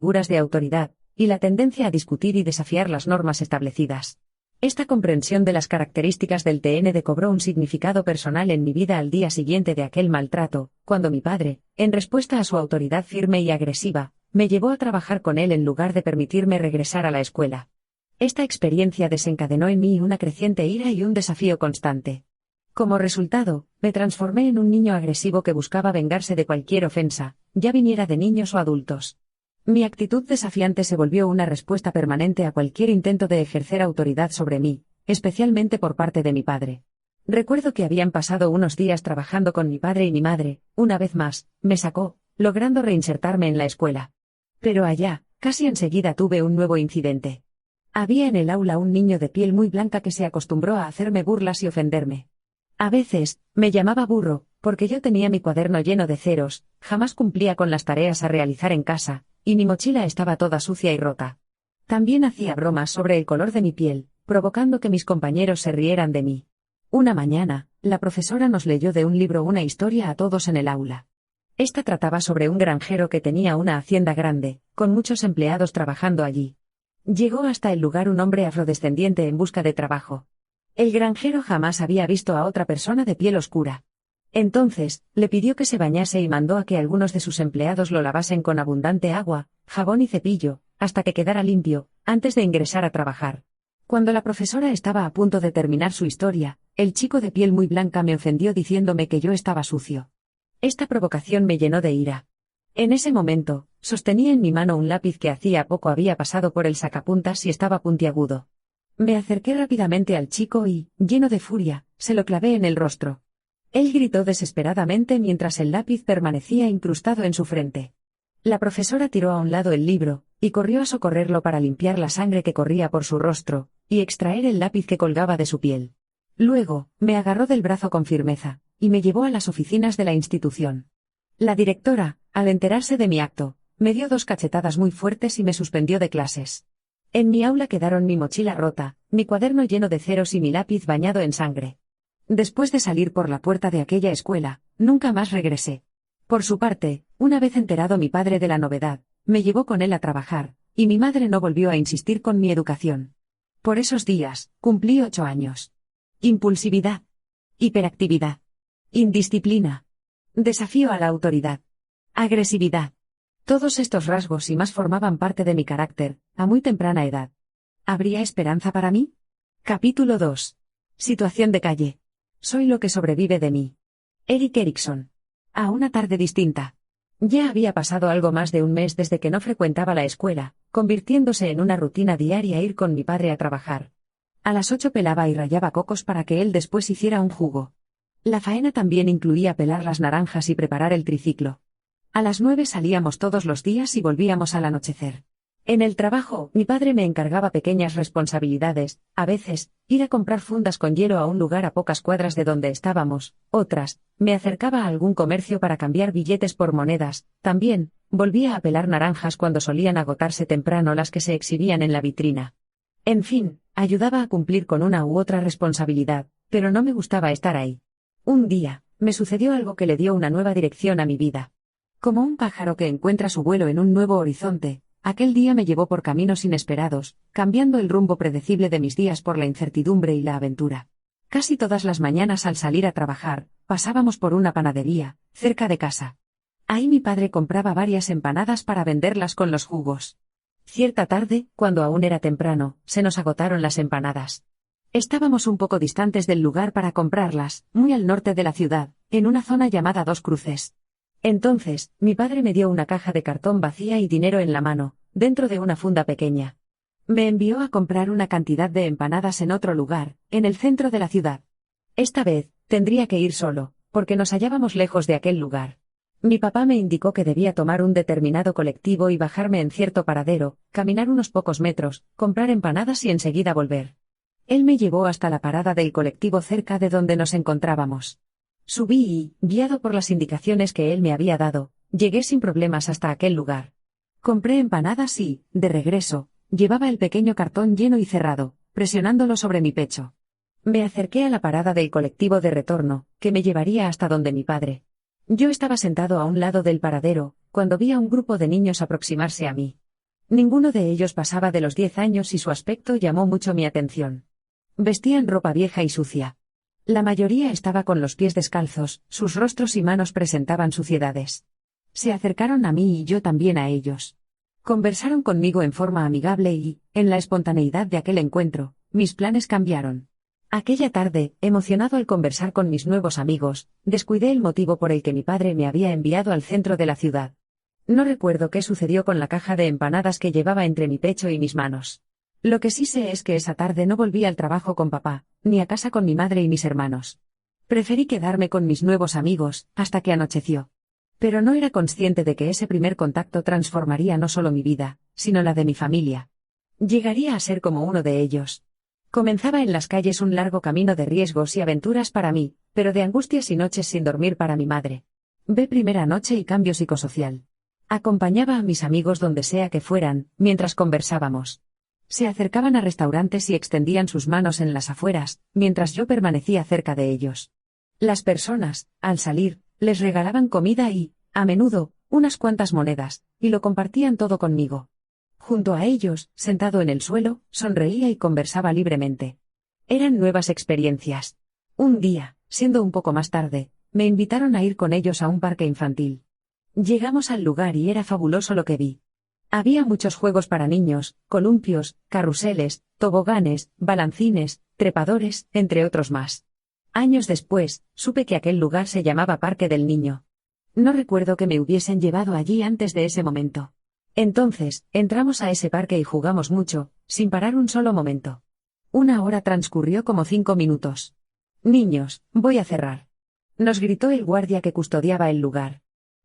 figuras de autoridad, y la tendencia a discutir y desafiar las normas establecidas. Esta comprensión de las características del TND cobró un significado personal en mi vida al día siguiente de aquel maltrato, cuando mi padre, en respuesta a su autoridad firme y agresiva, me llevó a trabajar con él en lugar de permitirme regresar a la escuela. Esta experiencia desencadenó en mí una creciente ira y un desafío constante. Como resultado, me transformé en un niño agresivo que buscaba vengarse de cualquier ofensa, ya viniera de niños o adultos. Mi actitud desafiante se volvió una respuesta permanente a cualquier intento de ejercer autoridad sobre mí, especialmente por parte de mi padre. Recuerdo que habían pasado unos días trabajando con mi padre y mi madre, una vez más, me sacó, logrando reinsertarme en la escuela. Pero allá, casi enseguida tuve un nuevo incidente. Había en el aula un niño de piel muy blanca que se acostumbró a hacerme burlas y ofenderme. A veces, me llamaba burro, porque yo tenía mi cuaderno lleno de ceros, jamás cumplía con las tareas a realizar en casa, y mi mochila estaba toda sucia y rota. También hacía bromas sobre el color de mi piel, provocando que mis compañeros se rieran de mí. Una mañana, la profesora nos leyó de un libro una historia a todos en el aula. Esta trataba sobre un granjero que tenía una hacienda grande, con muchos empleados trabajando allí. Llegó hasta el lugar un hombre afrodescendiente en busca de trabajo. El granjero jamás había visto a otra persona de piel oscura. Entonces, le pidió que se bañase y mandó a que algunos de sus empleados lo lavasen con abundante agua, jabón y cepillo, hasta que quedara limpio, antes de ingresar a trabajar. Cuando la profesora estaba a punto de terminar su historia, el chico de piel muy blanca me ofendió diciéndome que yo estaba sucio. Esta provocación me llenó de ira. En ese momento, sostenía en mi mano un lápiz que hacía poco había pasado por el sacapuntas y estaba puntiagudo. Me acerqué rápidamente al chico y, lleno de furia, se lo clavé en el rostro. Él gritó desesperadamente mientras el lápiz permanecía incrustado en su frente. La profesora tiró a un lado el libro, y corrió a socorrerlo para limpiar la sangre que corría por su rostro, y extraer el lápiz que colgaba de su piel. Luego, me agarró del brazo con firmeza, y me llevó a las oficinas de la institución. La directora, al enterarse de mi acto, me dio 2 cachetadas muy fuertes y me suspendió de clases. En mi aula quedaron mi mochila rota, mi cuaderno lleno de ceros y mi lápiz bañado en sangre. Después de salir por la puerta de aquella escuela, nunca más regresé. Por su parte, una vez enterado mi padre de la novedad, me llevó con él a trabajar, y mi madre no volvió a insistir con mi educación. Por esos días, cumplí 8 años. Impulsividad. Hiperactividad. Indisciplina. Desafío a la autoridad. Agresividad. Todos estos rasgos y más formaban parte de mi carácter, a muy temprana edad. ¿Habría esperanza para mí? Capítulo 2. Situación de calle. Soy lo que sobrevive de mí. Erik Erikson. A una tarde distinta. Ya había pasado algo más de un mes desde que no frecuentaba la escuela, convirtiéndose en una rutina diaria ir con mi padre a trabajar. A las 8 pelaba y rallaba cocos para que él después hiciera un jugo. La faena también incluía pelar las naranjas y preparar el triciclo. A las 9 salíamos todos los días y volvíamos al anochecer. En el trabajo, mi padre me encargaba pequeñas responsabilidades, a veces, ir a comprar fundas con hielo a un lugar a pocas cuadras de donde estábamos, otras, me acercaba a algún comercio para cambiar billetes por monedas, también, volvía a pelar naranjas cuando solían agotarse temprano las que se exhibían en la vitrina. En fin, ayudaba a cumplir con una u otra responsabilidad, pero no me gustaba estar ahí. Un día, me sucedió algo que le dio una nueva dirección a mi vida. Como un pájaro que encuentra su vuelo en un nuevo horizonte, aquel día me llevó por caminos inesperados, cambiando el rumbo predecible de mis días por la incertidumbre y la aventura. Casi todas las mañanas al salir a trabajar, pasábamos por una panadería, cerca de casa. Ahí mi padre compraba varias empanadas para venderlas con los jugos. Cierta tarde, cuando aún era temprano, se nos agotaron las empanadas. Estábamos un poco distantes del lugar para comprarlas, muy al norte de la ciudad, en una zona llamada Dos Cruces. Entonces, mi padre me dio una caja de cartón vacía y dinero en la mano, dentro de una funda pequeña. Me envió a comprar una cantidad de empanadas en otro lugar, en el centro de la ciudad. Esta vez, tendría que ir solo, porque nos hallábamos lejos de aquel lugar. Mi papá me indicó que debía tomar un determinado colectivo y bajarme en cierto paradero, caminar unos pocos metros, comprar empanadas y enseguida volver. Él me llevó hasta la parada del colectivo cerca de donde nos encontrábamos. Subí y, guiado por las indicaciones que él me había dado, llegué sin problemas hasta aquel lugar. Compré empanadas y, de regreso, llevaba el pequeño cartón lleno y cerrado, presionándolo sobre mi pecho. Me acerqué a la parada del colectivo de retorno, que me llevaría hasta donde mi padre. Yo estaba sentado a un lado del paradero, cuando vi a un grupo de niños aproximarse a mí. Ninguno de ellos pasaba de los 10 años y su aspecto llamó mucho mi atención. Vestían ropa vieja y sucia. La mayoría estaba con los pies descalzos, sus rostros y manos presentaban suciedades. Se acercaron a mí y yo también a ellos. Conversaron conmigo en forma amigable y, en la espontaneidad de aquel encuentro, mis planes cambiaron. Aquella tarde, emocionado al conversar con mis nuevos amigos, descuidé el motivo por el que mi padre me había enviado al centro de la ciudad. No recuerdo qué sucedió con la caja de empanadas que llevaba entre mi pecho y mis manos. Lo que sí sé es que esa tarde no volví al trabajo con papá, ni a casa con mi madre y mis hermanos. Preferí quedarme con mis nuevos amigos, hasta que anocheció. Pero no era consciente de que ese primer contacto transformaría no solo mi vida, sino la de mi familia. Llegaría a ser como uno de ellos. Comenzaba en las calles un largo camino de riesgos y aventuras para mí, pero de angustias y noches sin dormir para mi madre. Ve primera noche y cambio psicosocial. Acompañaba a mis amigos donde sea que fueran, mientras conversábamos. Se acercaban a restaurantes y extendían sus manos en las afueras, mientras yo permanecía cerca de ellos. Las personas, al salir, les regalaban comida y, a menudo, unas cuantas monedas, y lo compartían todo conmigo. Junto a ellos, sentado en el suelo, sonreía y conversaba libremente. Eran nuevas experiencias. Un día, siendo un poco más tarde, me invitaron a ir con ellos a un parque infantil. Llegamos al lugar y era fabuloso lo que vi. Había muchos juegos para niños, columpios, carruseles, toboganes, balancines, trepadores, entre otros más. Años después, supe que aquel lugar se llamaba Parque del Niño. No recuerdo que me hubiesen llevado allí antes de ese momento. Entonces, entramos a ese parque y jugamos mucho, sin parar un solo momento. Una hora transcurrió como 5 minutos. Niños, voy a cerrar. Nos gritó el guardia que custodiaba el lugar.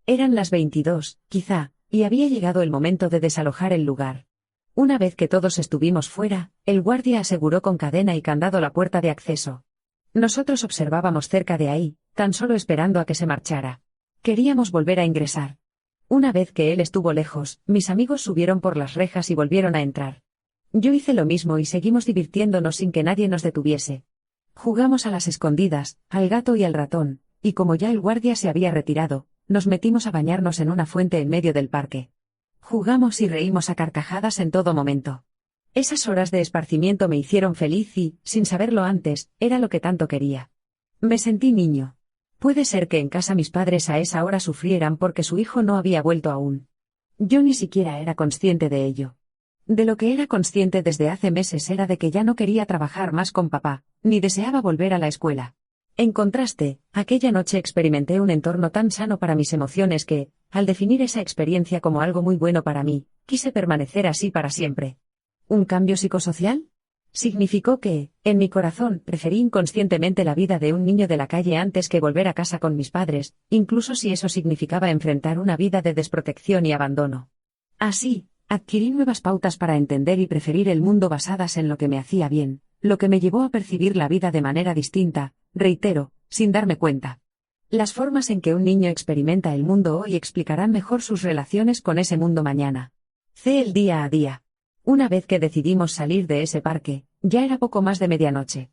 Eran las 22, quizá, y había llegado el momento de desalojar el lugar. Una vez que todos estuvimos fuera, el guardia aseguró con cadena y candado la puerta de acceso. Nosotros observábamos cerca de ahí, tan solo esperando a que se marchara. Queríamos volver a ingresar. Una vez que él estuvo lejos, mis amigos subieron por las rejas y volvieron a entrar. Yo hice lo mismo y seguimos divirtiéndonos sin que nadie nos detuviese. Jugamos a las escondidas, al gato y al ratón, y como ya el guardia se había retirado, nos metimos a bañarnos en una fuente en medio del parque. Jugamos y reímos a carcajadas en todo momento. Esas horas de esparcimiento me hicieron feliz y, sin saberlo antes, era lo que tanto quería. Me sentí niño. Puede ser que en casa mis padres a esa hora sufrieran porque su hijo no había vuelto aún. Yo ni siquiera era consciente de ello. De lo que era consciente desde hace meses era de que ya no quería trabajar más con papá, ni deseaba volver a la escuela. En contraste, aquella noche experimenté un entorno tan sano para mis emociones que, al definir esa experiencia como algo muy bueno para mí, quise permanecer así para siempre. ¿Un cambio psicosocial? Significó que, en mi corazón, preferí inconscientemente la vida de un niño de la calle antes que volver a casa con mis padres, incluso si eso significaba enfrentar una vida de desprotección y abandono. Así, adquirí nuevas pautas para entender y preferir el mundo basadas en lo que me hacía bien, lo que me llevó a percibir la vida de manera distinta, reitero, sin darme cuenta. Las formas en que un niño experimenta el mundo hoy explicarán mejor sus relaciones con ese mundo mañana. C. El día a día. Una vez que decidimos salir de ese parque, ya era poco más de medianoche.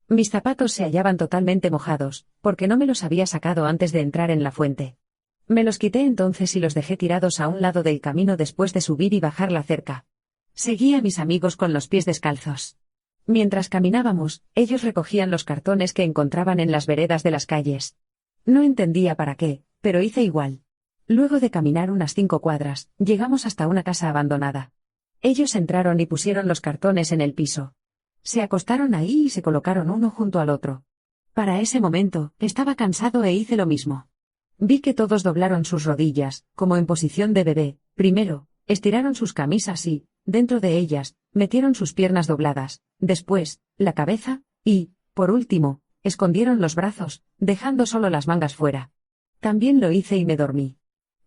Mis zapatos se hallaban totalmente mojados, porque no me los había sacado antes de entrar en la fuente. Me los quité entonces y los dejé tirados a un lado del camino después de subir y bajar la cerca. Seguí a mis amigos con los pies descalzos. Mientras caminábamos, ellos recogían los cartones que encontraban en las veredas de las calles. No entendía para qué, pero hice igual. Luego de caminar unas 5 cuadras, llegamos hasta una casa abandonada. Ellos entraron y pusieron los cartones en el piso. Se acostaron ahí y se colocaron uno junto al otro. Para ese momento, estaba cansado e hice lo mismo. Vi que todos doblaron sus rodillas, como en posición de bebé. Primero, estiraron sus camisas y, dentro de ellas, metieron sus piernas dobladas, después, la cabeza, y, por último, escondieron los brazos, dejando solo las mangas fuera. También lo hice y me dormí.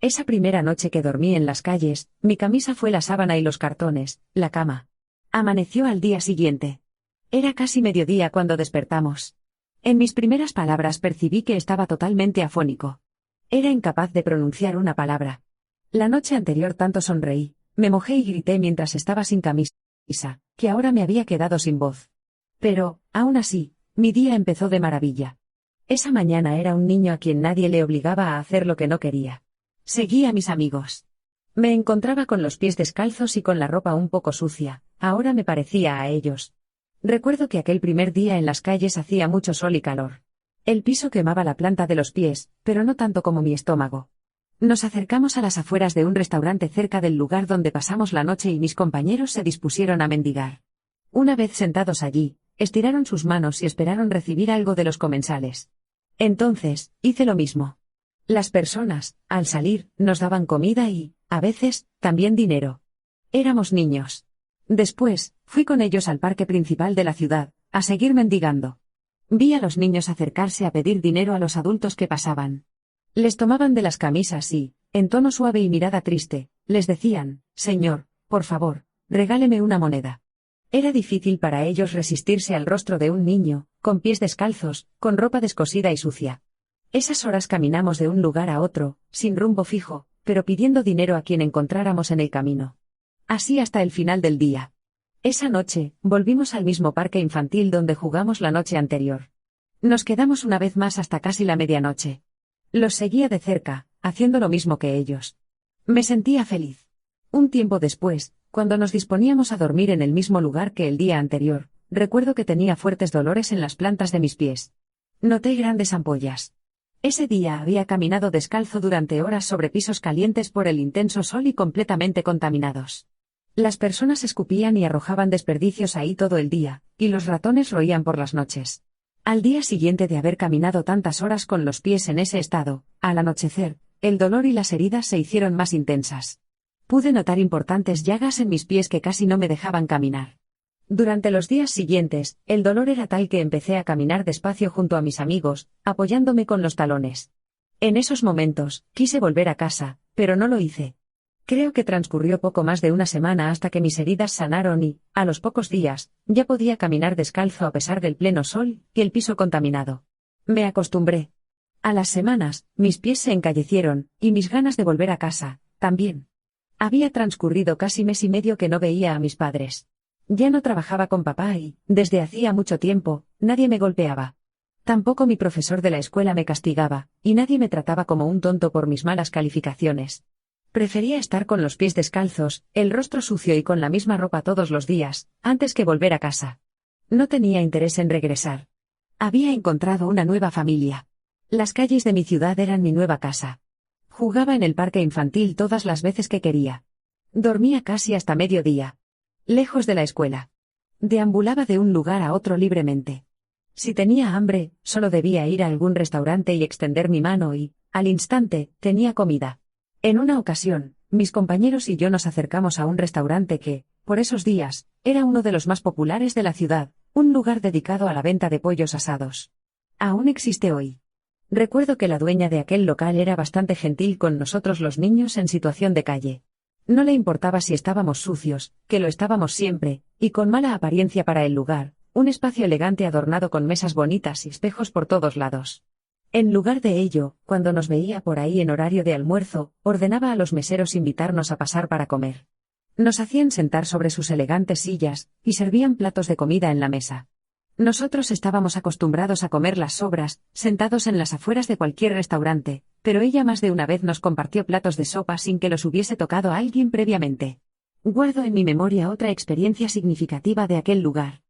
Esa primera noche que dormí en las calles, mi camisa fue la sábana y los cartones, la cama. Amaneció al día siguiente. Era casi mediodía cuando despertamos. En mis primeras palabras percibí que estaba totalmente afónico. Era incapaz de pronunciar una palabra. La noche anterior tanto sonreí, me mojé y grité mientras estaba sin camisa, que ahora me había quedado sin voz. Pero, aún así, mi día empezó de maravilla. Esa mañana era un niño a quien nadie le obligaba a hacer lo que no quería. Seguí a mis amigos. Me encontraba con los pies descalzos y con la ropa un poco sucia, ahora me parecía a ellos. Recuerdo que aquel primer día en las calles hacía mucho sol y calor. El piso quemaba la planta de los pies, pero no tanto como mi estómago. Nos acercamos a las afueras de un restaurante cerca del lugar donde pasamos la noche y mis compañeros se dispusieron a mendigar. Una vez sentados allí, estiraron sus manos y esperaron recibir algo de los comensales. Entonces, hice lo mismo. Las personas, al salir, nos daban comida y, a veces, también dinero. Éramos niños. Después, fui con ellos al parque principal de la ciudad, a seguir mendigando. Vi a los niños acercarse a pedir dinero a los adultos que pasaban. Les tomaban de las camisas y, en tono suave y mirada triste, les decían: «Señor, por favor, regáleme una moneda». Era difícil para ellos resistirse al rostro de un niño, con pies descalzos, con ropa descosida y sucia. Esas horas caminamos de un lugar a otro, sin rumbo fijo, pero pidiendo dinero a quien encontráramos en el camino. Así hasta el final del día. Esa noche, volvimos al mismo parque infantil donde jugamos la noche anterior. Nos quedamos una vez más hasta casi la medianoche. Los seguía de cerca, haciendo lo mismo que ellos. Me sentía feliz. Un tiempo después, cuando nos disponíamos a dormir en el mismo lugar que el día anterior, recuerdo que tenía fuertes dolores en las plantas de mis pies. Noté grandes ampollas. Ese día había caminado descalzo durante horas sobre pisos calientes por el intenso sol y completamente contaminados. Las personas escupían y arrojaban desperdicios ahí todo el día, y los ratones roían por las noches. Al día siguiente de haber caminado tantas horas con los pies en ese estado, al anochecer, el dolor y las heridas se hicieron más intensas. Pude notar importantes llagas en mis pies que casi no me dejaban caminar. Durante los días siguientes, el dolor era tal que empecé a caminar despacio junto a mis amigos, apoyándome con los talones. En esos momentos, quise volver a casa, pero no lo hice. Creo que transcurrió poco más de una semana hasta que mis heridas sanaron y, a los pocos días, ya podía caminar descalzo a pesar del pleno sol y el piso contaminado. Me acostumbré. A las semanas, mis pies se encallecieron, y mis ganas de volver a casa, también. Había transcurrido casi mes y medio que no veía a mis padres. Ya no trabajaba con papá y, desde hacía mucho tiempo, nadie me golpeaba. Tampoco mi profesor de la escuela me castigaba, y nadie me trataba como un tonto por mis malas calificaciones. Prefería estar con los pies descalzos, el rostro sucio y con la misma ropa todos los días, antes que volver a casa. No tenía interés en regresar. Había encontrado una nueva familia. Las calles de mi ciudad eran mi nueva casa. Jugaba en el parque infantil todas las veces que quería. Dormía casi hasta mediodía. Lejos de la escuela. Deambulaba de un lugar a otro libremente. Si tenía hambre, solo debía ir a algún restaurante y extender mi mano y, al instante, tenía comida. En una ocasión, mis compañeros y yo nos acercamos a un restaurante que, por esos días, era uno de los más populares de la ciudad, un lugar dedicado a la venta de pollos asados. Aún existe hoy. Recuerdo que la dueña de aquel local era bastante gentil con nosotros los niños en situación de calle. No le importaba si estábamos sucios, que lo estábamos siempre, y con mala apariencia para el lugar, un espacio elegante adornado con mesas bonitas y espejos por todos lados. En lugar de ello, cuando nos veía por ahí en horario de almuerzo, ordenaba a los meseros invitarnos a pasar para comer. Nos hacían sentar sobre sus elegantes sillas, y servían platos de comida en la mesa. Nosotros estábamos acostumbrados a comer las sobras, sentados en las afueras de cualquier restaurante, pero ella más de una vez nos compartió platos de sopa sin que los hubiese tocado a alguien previamente. Guardo en mi memoria otra experiencia significativa de aquel lugar.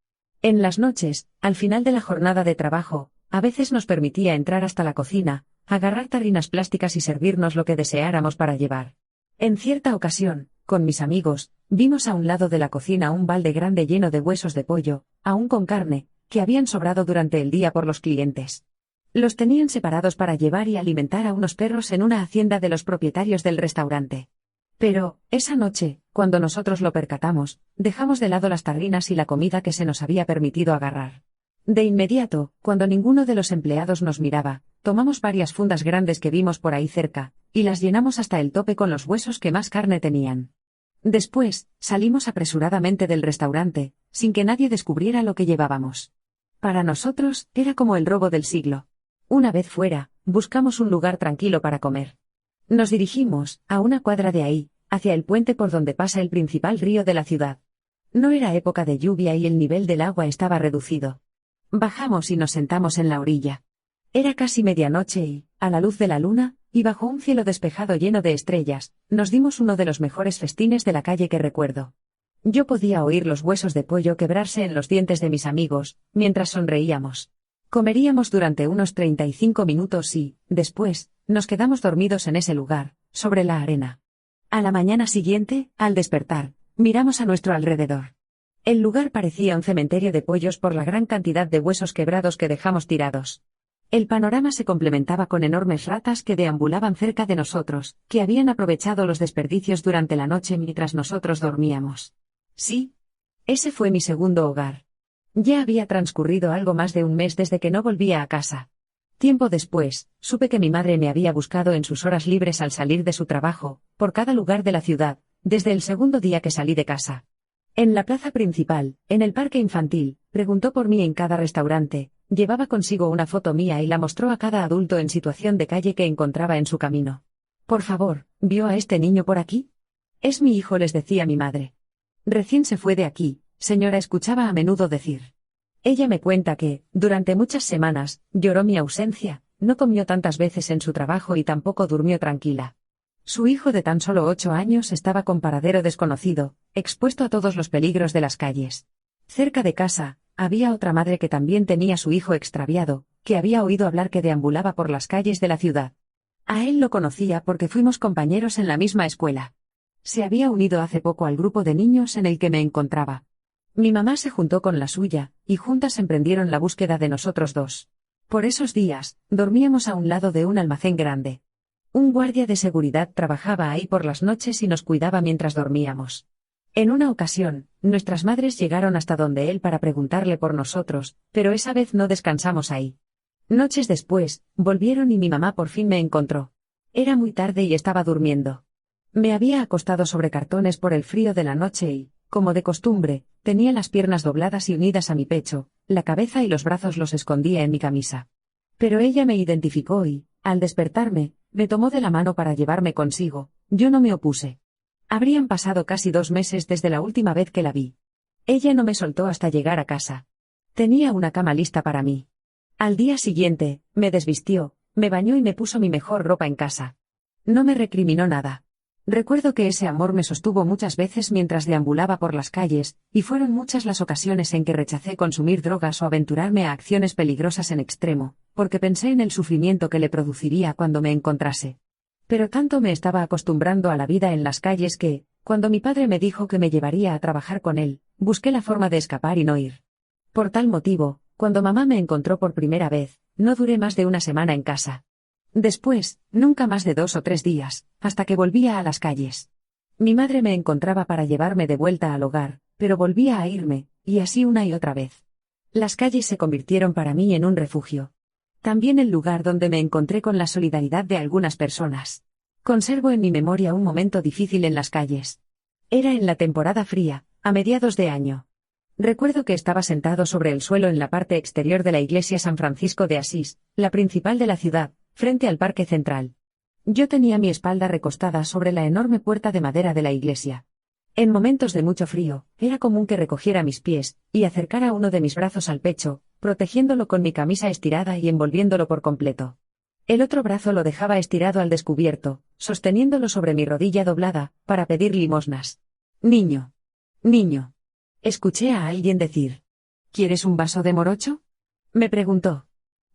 En las noches, al final de la jornada de trabajo, a veces nos permitía entrar hasta la cocina, agarrar tarrinas plásticas y servirnos lo que deseáramos para llevar. En cierta ocasión, con mis amigos, vimos a un lado de la cocina un balde grande lleno de huesos de pollo, aún con carne, que habían sobrado durante el día por los clientes. Los tenían separados para llevar y alimentar a unos perros en una hacienda de los propietarios del restaurante. Pero, esa noche, cuando nosotros lo percatamos, dejamos de lado las tarrinas y la comida que se nos había permitido agarrar. De inmediato, cuando ninguno de los empleados nos miraba, tomamos varias fundas grandes que vimos por ahí cerca, y las llenamos hasta el tope con los huesos que más carne tenían. Después, salimos apresuradamente del restaurante, sin que nadie descubriera lo que llevábamos. Para nosotros, era como el robo del siglo. Una vez fuera, buscamos un lugar tranquilo para comer. Nos dirigimos, a una cuadra de ahí, hacia el puente por donde pasa el principal río de la ciudad. No era época de lluvia y el nivel del agua estaba reducido. Bajamos y nos sentamos en la orilla. Era casi medianoche y, a la luz de la luna, y bajo un cielo despejado lleno de estrellas, nos dimos uno de los mejores festines de la calle que recuerdo. Yo podía oír los huesos de pollo quebrarse en los dientes de mis amigos, mientras sonreíamos. Comeríamos durante unos 35 minutos y, después, nos quedamos dormidos en ese lugar, sobre la arena. A la mañana siguiente, al despertar, miramos a nuestro alrededor. El lugar parecía un cementerio de pollos por la gran cantidad de huesos quebrados que dejamos tirados. El panorama se complementaba con enormes ratas que deambulaban cerca de nosotros, que habían aprovechado los desperdicios durante la noche mientras nosotros dormíamos. Sí. Ese fue mi segundo hogar. Ya había transcurrido algo más de un mes desde que no volvía a casa. Tiempo después, supe que mi madre me había buscado en sus horas libres al salir de su trabajo, por cada lugar de la ciudad, desde el segundo día que salí de casa. En la plaza principal, en el parque infantil, preguntó por mí en cada restaurante, llevaba consigo una foto mía y la mostró a cada adulto en situación de calle que encontraba en su camino. Por favor, ¿vio a este niño por aquí? Es mi hijo, les decía mi madre. Recién se fue de aquí, señora, escuchaba a menudo decir. Ella me cuenta que, durante muchas semanas, lloró mi ausencia, no comió tantas veces en su trabajo y tampoco durmió tranquila. Su hijo de tan solo 8 años estaba con paradero desconocido, expuesto a todos los peligros de las calles. Cerca de casa, había otra madre que también tenía su hijo extraviado, que había oído hablar que deambulaba por las calles de la ciudad. A él lo conocía porque fuimos compañeros en la misma escuela. Se había unido hace poco al grupo de niños en el que me encontraba. Mi mamá se juntó con la suya, y juntas emprendieron la búsqueda de nosotros dos. Por esos días, dormíamos a un lado de un almacén grande. Un guardia de seguridad trabajaba ahí por las noches y nos cuidaba mientras dormíamos. En una ocasión, nuestras madres llegaron hasta donde él para preguntarle por nosotros, pero esa vez no descansamos ahí. Noches después, volvieron y mi mamá por fin me encontró. Era muy tarde y estaba durmiendo. Me había acostado sobre cartones por el frío de la noche y, como de costumbre, tenía las piernas dobladas y unidas a mi pecho, la cabeza y los brazos los escondía en mi camisa. Pero ella me identificó y, al despertarme, me tomó de la mano para llevarme consigo. Yo no me opuse. Habrían pasado casi 2 meses desde la última vez que la vi. Ella no me soltó hasta llegar a casa. Tenía una cama lista para mí. Al día siguiente, me desvistió, me bañó y me puso mi mejor ropa en casa. No me recriminó nada. Recuerdo que ese amor me sostuvo muchas veces mientras deambulaba por las calles, y fueron muchas las ocasiones en que rechacé consumir drogas o aventurarme a acciones peligrosas en extremo, porque pensé en el sufrimiento que le produciría cuando me encontrase. Pero tanto me estaba acostumbrando a la vida en las calles que, cuando mi padre me dijo que me llevaría a trabajar con él, busqué la forma de escapar y no ir. Por tal motivo, cuando mamá me encontró por primera vez, no duré más de una semana en casa. Después, nunca más de 2 o 3 días, hasta que volvía a las calles. Mi madre me encontraba para llevarme de vuelta al hogar, pero volvía a irme, y así una y otra vez. Las calles se convirtieron para mí en un refugio. También el lugar donde me encontré con la solidaridad de algunas personas. Conservo en mi memoria un momento difícil en las calles. Era en la temporada fría, a mediados de año. Recuerdo que estaba sentado sobre el suelo en la parte exterior de la iglesia San Francisco de Asís, la principal de la ciudad, frente al parque central. Yo tenía mi espalda recostada sobre la enorme puerta de madera de la iglesia. En momentos de mucho frío, era común que recogiera mis pies, y acercara uno de mis brazos al pecho, protegiéndolo con mi camisa estirada y envolviéndolo por completo. El otro brazo lo dejaba estirado al descubierto, sosteniéndolo sobre mi rodilla doblada, para pedir limosnas. Niño. Niño. Escuché a alguien decir. ¿Quieres un vaso de morocho? Me preguntó.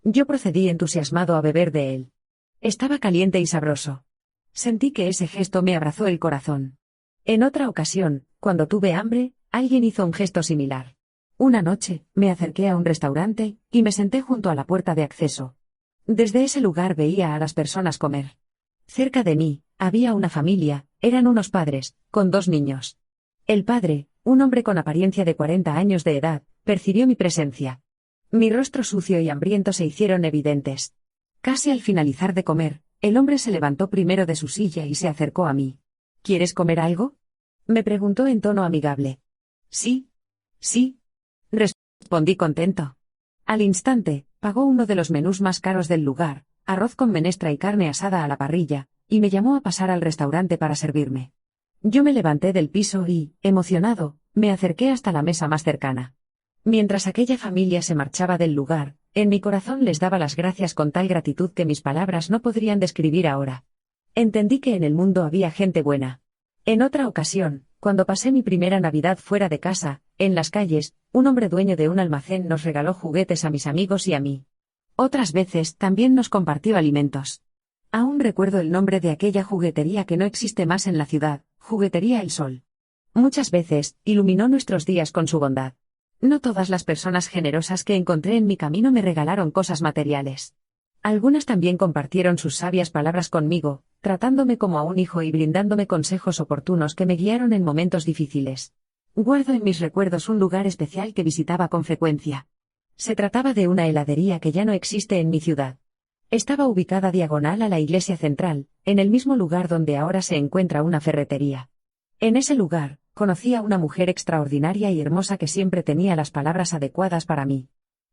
Yo procedí entusiasmado a beber de él. Estaba caliente y sabroso. Sentí que ese gesto me abrazó el corazón. En otra ocasión, cuando tuve hambre, alguien hizo un gesto similar. Una noche, me acerqué a un restaurante, y me senté junto a la puerta de acceso. Desde ese lugar veía a las personas comer. Cerca de mí, había una familia, eran unos padres, con 2 niños. El padre, un hombre con apariencia de 40 años de edad, percibió mi presencia. Mi rostro sucio y hambriento se hicieron evidentes. Casi al finalizar de comer, el hombre se levantó primero de su silla y se acercó a mí. ¿Quieres comer algo? Me preguntó en tono amigable. Sí. Sí. Respondí contento. Al instante, pagó uno de los menús más caros del lugar, arroz con menestra y carne asada a la parrilla, y me llamó a pasar al restaurante para servirme. Yo me levanté del piso y, emocionado, me acerqué hasta la mesa más cercana. Mientras aquella familia se marchaba del lugar, En mi corazón les daba las gracias con tal gratitud que mis palabras no podrían describir ahora. Entendí que en el mundo había gente buena. En otra ocasión, cuando pasé mi primera Navidad fuera de casa, en las calles, un hombre dueño de un almacén nos regaló juguetes a mis amigos y a mí. Otras veces también nos compartió alimentos. Aún recuerdo el nombre de aquella juguetería que no existe más en la ciudad, Juguetería El Sol. Muchas veces, iluminó nuestros días con su bondad. No todas las personas generosas que encontré en mi camino me regalaron cosas materiales. Algunas también compartieron sus sabias palabras conmigo, tratándome como a un hijo y brindándome consejos oportunos que me guiaron en momentos difíciles. Guardo en mis recuerdos un lugar especial que visitaba con frecuencia. Se trataba de una heladería que ya no existe en mi ciudad. Estaba ubicada diagonal a la iglesia central, en el mismo lugar donde ahora se encuentra una ferretería. En ese lugar, conocí a una mujer extraordinaria y hermosa que siempre tenía las palabras adecuadas para mí.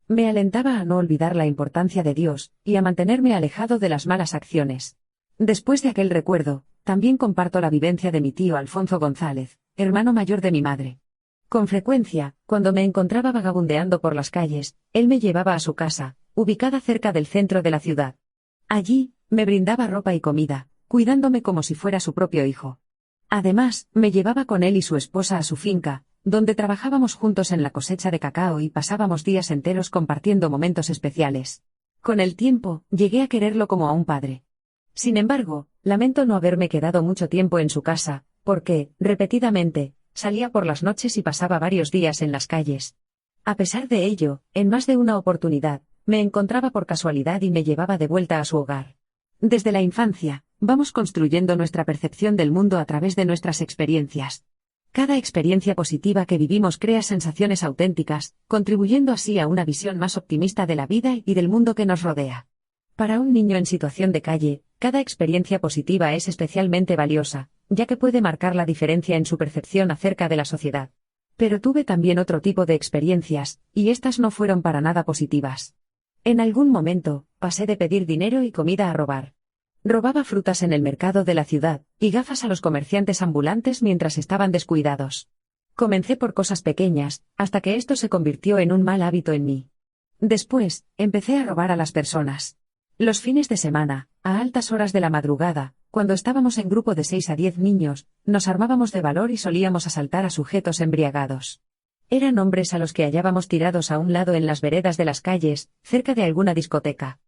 Me alentaba a no olvidar la importancia de Dios, y a mantenerme alejado de las malas acciones. Después de aquel recuerdo, también comparto la vivencia de mi tío Alfonso González, hermano mayor de mi madre. Con frecuencia, cuando me encontraba vagabundeando por las calles, él me llevaba a su casa, ubicada cerca del centro de la ciudad. Allí, me brindaba ropa y comida, cuidándome como si fuera su propio hijo. Además, me llevaba con él y su esposa a su finca, donde trabajábamos juntos en la cosecha de cacao y pasábamos días enteros compartiendo momentos especiales. Con el tiempo, llegué a quererlo como a un padre. Sin embargo, lamento no haberme quedado mucho tiempo en su casa, porque, repetidamente, salía por las noches y pasaba varios días en las calles. A pesar de ello, en más de una oportunidad, me encontraba por casualidad y me llevaba de vuelta a su hogar. Desde la infancia, vamos construyendo nuestra percepción del mundo a través de nuestras experiencias. Cada experiencia positiva que vivimos crea sensaciones auténticas, contribuyendo así a una visión más optimista de la vida y del mundo que nos rodea. Para un niño en situación de calle, cada experiencia positiva es especialmente valiosa, ya que puede marcar la diferencia en su percepción acerca de la sociedad. Pero tuve también otro tipo de experiencias, y estas no fueron para nada positivas. En algún momento, pasé de pedir dinero y comida a robar. Robaba frutas en el mercado de la ciudad, y gafas a los comerciantes ambulantes mientras estaban descuidados. Comencé por cosas pequeñas, hasta que esto se convirtió en un mal hábito en mí. Después, empecé a robar a las personas. Los fines de semana, a altas horas de la madrugada, cuando estábamos en grupo de 6 a 10 niños, nos armábamos de valor y solíamos asaltar a sujetos embriagados. Eran hombres a los que hallábamos tirados a un lado en las veredas de las calles, cerca de alguna discoteca.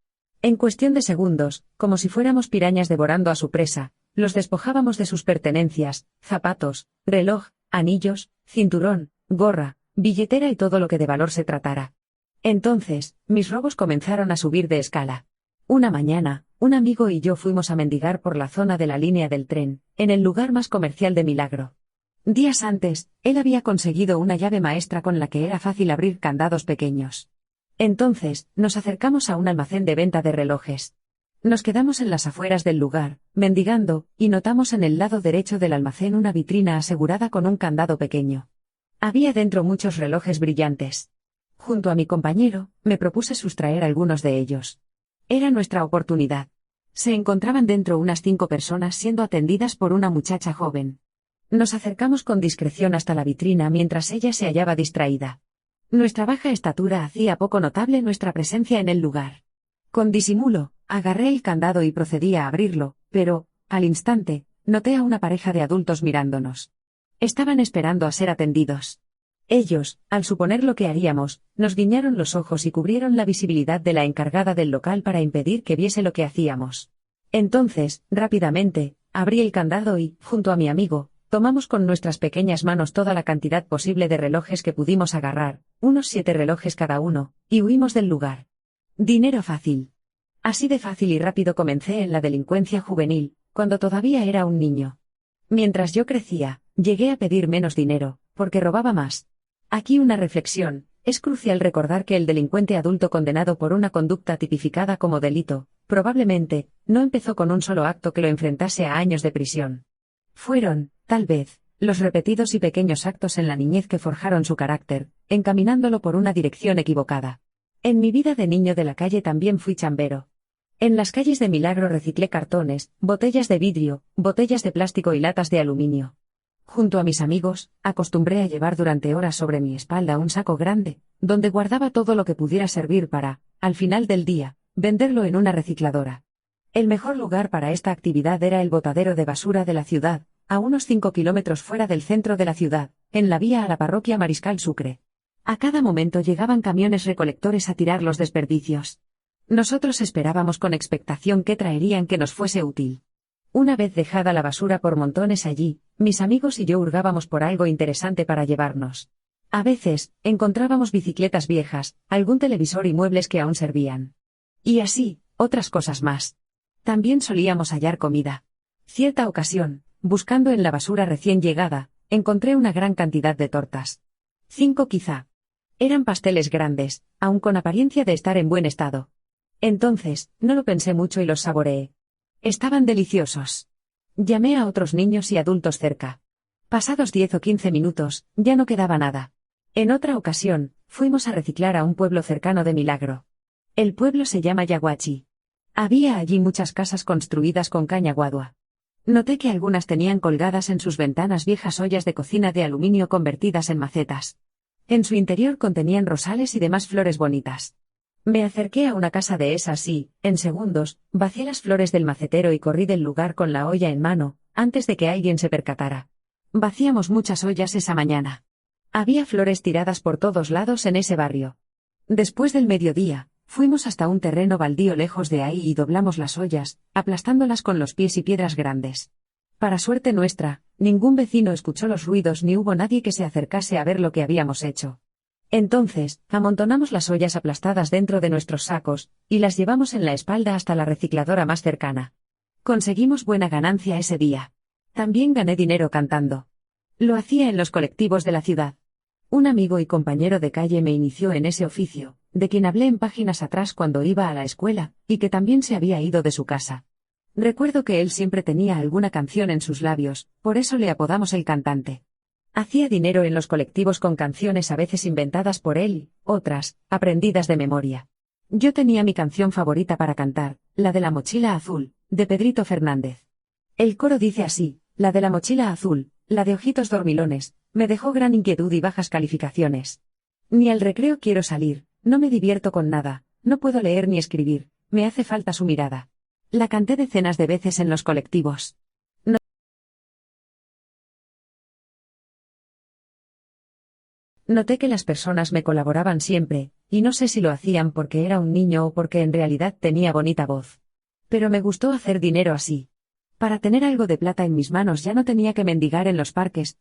En cuestión de segundos, como si fuéramos pirañas devorando a su presa, los despojábamos de sus pertenencias, zapatos, reloj, anillos, cinturón, gorra, billetera y todo lo que de valor se tratara. Entonces, mis robos comenzaron a subir de escala. Una mañana, un amigo y yo fuimos a mendigar por la zona de la línea del tren, en el lugar más comercial de Milagro. Días antes, él había conseguido una llave maestra con la que era fácil abrir candados pequeños. Entonces, nos acercamos a un almacén de venta de relojes. Nos quedamos en las afueras del lugar, mendigando, y notamos en el lado derecho del almacén una vitrina asegurada con un candado pequeño. Había dentro muchos relojes brillantes. Junto a mi compañero, me propuse sustraer algunos de ellos. Era nuestra oportunidad. Se encontraban dentro unas 5 personas siendo atendidas por una muchacha joven. Nos acercamos con discreción hasta la vitrina mientras ella se hallaba distraída. Nuestra baja estatura hacía poco notable nuestra presencia en el lugar. Con disimulo, agarré el candado y procedí a abrirlo, pero, al instante, noté a una pareja de adultos mirándonos. Estaban esperando a ser atendidos. Ellos, al suponer lo que haríamos, nos guiñaron los ojos y cubrieron la visibilidad de la encargada del local para impedir que viese lo que hacíamos. Entonces, rápidamente, abrí el candado y, junto a mi amigo, tomamos con nuestras pequeñas manos toda la cantidad posible de relojes que pudimos agarrar, unos 7 relojes cada uno, y huimos del lugar. Dinero fácil. Así de fácil y rápido comencé en la delincuencia juvenil, cuando todavía era un niño. Mientras yo crecía, llegué a pedir menos dinero, porque robaba más. Aquí una reflexión: es crucial recordar que el delincuente adulto condenado por una conducta tipificada como delito, probablemente, no empezó con un solo acto que lo enfrentase a años de prisión. Fueron, tal vez, los repetidos y pequeños actos en la niñez que forjaron su carácter, encaminándolo por una dirección equivocada. En mi vida de niño de la calle también fui chambero. En las calles de Milagro reciclé cartones, botellas de vidrio, botellas de plástico y latas de aluminio. Junto a mis amigos, acostumbré a llevar durante horas sobre mi espalda un saco grande, donde guardaba todo lo que pudiera servir para, al final del día, venderlo en una recicladora. El mejor lugar para esta actividad era el botadero de basura de la ciudad, a unos 5 kilómetros fuera del centro de la ciudad, en la vía a la parroquia Mariscal Sucre. A cada momento llegaban camiones recolectores a tirar los desperdicios. Nosotros esperábamos con expectación qué traerían que nos fuese útil. Una vez dejada la basura por montones allí, mis amigos y yo hurgábamos por algo interesante para llevarnos. A veces, encontrábamos bicicletas viejas, algún televisor y muebles que aún servían. Y así, otras cosas más. También solíamos hallar comida. Cierta ocasión, buscando en la basura recién llegada, encontré una gran cantidad de tortas. 5 quizá. Eran pasteles grandes, aun con apariencia de estar en buen estado. Entonces, no lo pensé mucho y los saboreé. Estaban deliciosos. Llamé a otros niños y adultos cerca. Pasados 10 o 15 minutos, ya no quedaba nada. En otra ocasión, fuimos a reciclar a un pueblo cercano de Milagro. El pueblo se llama Yaguachi. Había allí muchas casas construidas con caña guadua. Noté que algunas tenían colgadas en sus ventanas viejas ollas de cocina de aluminio convertidas en macetas. En su interior contenían rosales y demás flores bonitas. Me acerqué a una casa de esas y, en segundos, vacié las flores del macetero y corrí del lugar con la olla en mano, antes de que alguien se percatara. Vaciamos muchas ollas esa mañana. Había flores tiradas por todos lados en ese barrio. Después del mediodía, fuimos hasta un terreno baldío lejos de ahí y doblamos las ollas, aplastándolas con los pies y piedras grandes. Para suerte nuestra, ningún vecino escuchó los ruidos ni hubo nadie que se acercase a ver lo que habíamos hecho. Entonces, amontonamos las ollas aplastadas dentro de nuestros sacos, y las llevamos en la espalda hasta la recicladora más cercana. Conseguimos buena ganancia ese día. También gané dinero cantando. Lo hacía en los colectivos de la ciudad. Un amigo y compañero de calle me inició en ese oficio, de quien hablé en páginas atrás cuando iba a la escuela, y que también se había ido de su casa. Recuerdo que él siempre tenía alguna canción en sus labios, por eso le apodamos el cantante. Hacía dinero en los colectivos con canciones a veces inventadas por él, otras, aprendidas de memoria. Yo tenía mi canción favorita para cantar, la de la mochila azul, de Pedrito Fernández. El coro dice así: la de la mochila azul, la de ojitos dormilones, me dejó gran inquietud y bajas calificaciones. Ni al recreo quiero salir, no me divierto con nada, no puedo leer ni escribir, me hace falta su mirada. La canté decenas de veces en los colectivos. Noté que las personas me colaboraban siempre, y no sé si lo hacían porque era un niño o porque en realidad tenía bonita voz. Pero me gustó hacer dinero así. Para tener algo de plata en mis manos ya no tenía que mendigar en los parques,